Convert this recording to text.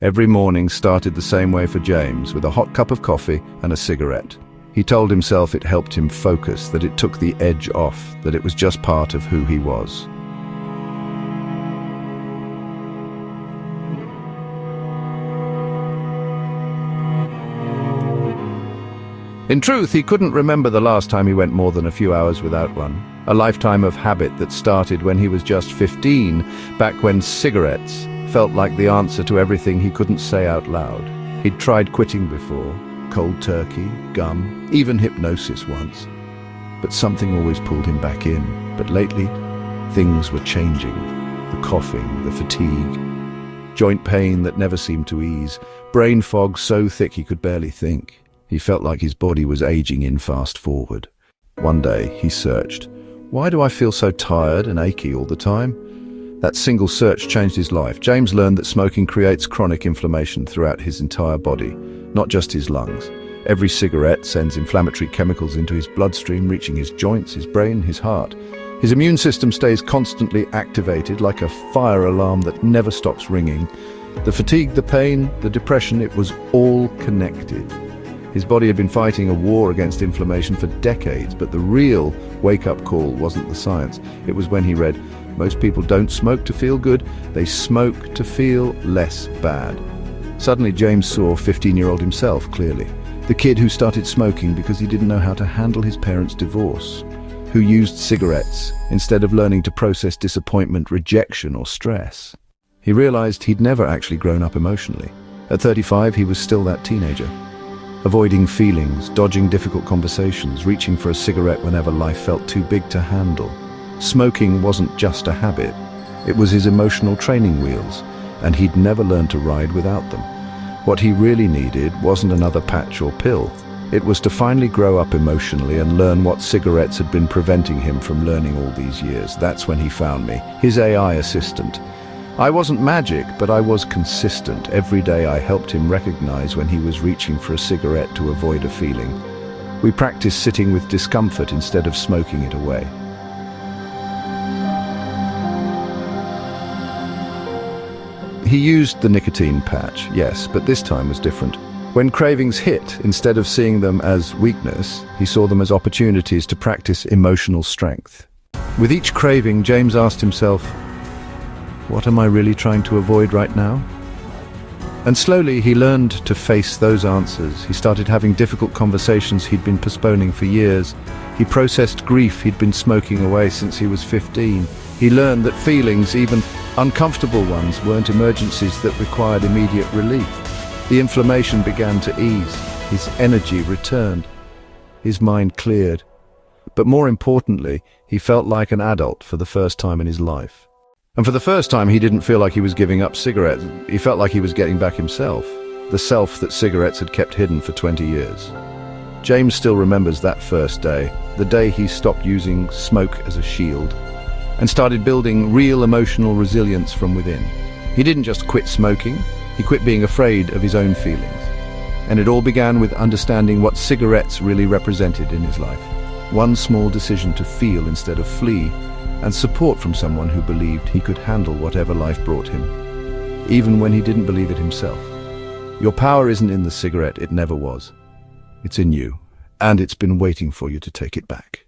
Every morning started the same way for James, with a hot cup of coffee and a cigarette. He told himself it helped him focus, that it took the edge off, that it was just part of who he was. In truth, he couldn't remember the last time he went more than a few hours without one. A lifetime of habit that started when he was just 15, back when cigarettes felt like the answer to everything he couldn't say out loud. He'd tried quitting before, cold turkey, gum, even hypnosis once. But something always pulled him back in. But lately, things were changing. The coughing, the fatigue, joint pain that never seemed to ease, brain fog so thick he could barely think. He felt like his body was aging in fast forward. One day, he searched, "Why do I feel so tired and achy all the time?" That single search changed his life. James learned that smoking creates chronic inflammation throughout his entire body, not just his lungs. Every cigarette sends inflammatory chemicals into his bloodstream, reaching his joints, his brain, his heart. His immune system stays constantly activated, like a fire alarm that never stops ringing. The fatigue, the pain, the depression, it was all connected. His body had been fighting a war against inflammation for decades, but the real wake-up call wasn't the science. It was when he read, "Most people don't smoke to feel good, they smoke to feel less bad." Suddenly, James saw 15-year-old himself clearly. The kid who started smoking because he didn't know how to handle his parents' divorce, who used cigarettes instead of learning to process disappointment, rejection, or stress. He realized he'd never actually grown up emotionally. At 35, he was still that teenager, avoiding feelings, dodging difficult conversations, reaching for a cigarette whenever life felt too big to handle. Smoking wasn't just a habit, it was his emotional training wheels, and he'd never learned to ride without them. What he really needed wasn't another patch or pill. It was to finally grow up emotionally and learn what cigarettes had been preventing him from learning all these years. That's when he found me, his AI assistant. I wasn't magic, but I was consistent. Every day I helped him recognize when he was reaching for a cigarette to avoid a feeling. We practiced sitting with discomfort instead of smoking it away. He used the nicotine patch, yes, but this time was different. When cravings hit, instead of seeing them as weakness, he saw them as opportunities to practice emotional strength. With each craving, James asked himself, "What am I really trying to avoid right now?" And slowly he learned to face those answers. He started having difficult conversations he'd been postponing for years. He processed grief he'd been smoking away since he was 15. He learned that feelings, even uncomfortable ones, weren't emergencies that required immediate relief. The inflammation began to ease. His energy returned. His mind cleared. But more importantly, he felt like an adult for the first time in his life. And for the first time, he didn't feel like he was giving up cigarettes. He felt like he was getting back himself, the self that cigarettes had kept hidden for 20 years. James still remembers that first day, the day he stopped using smoke as a shield and started building real emotional resilience from within. He didn't just quit smoking, he quit being afraid of his own feelings. And it all began with understanding what cigarettes really represented in his life. One small decision to feel instead of flee, and support from someone who believed he could handle whatever life brought him, even when he didn't believe it himself. Your power isn't in the cigarette, it never was. It's in you, and it's been waiting for you to take it back.